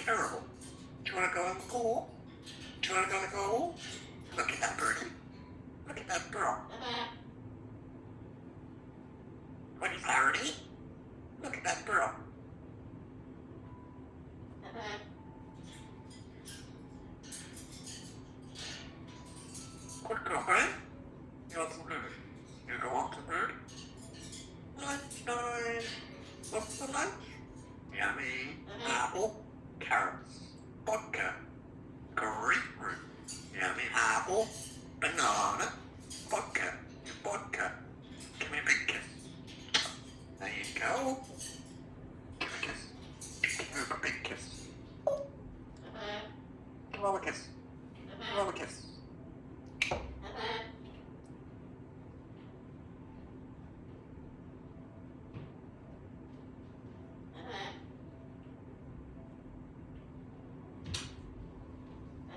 terrible. Do you want to go in the pool? Do you want to go in the pool? Look at that birdie. Look at that girl. What is Parrot? Look at that girl. Good girlfriend. You want some food? You go want some food? Lunchtime. What's for lunch? Yummy. Apple, carrots, vodka, grapefruit. Yummy apple, banana, vodka, vodka. Give me a big kiss. There you go. Give me a kiss. Give me a big kiss. Give me a kiss. Give me a kiss.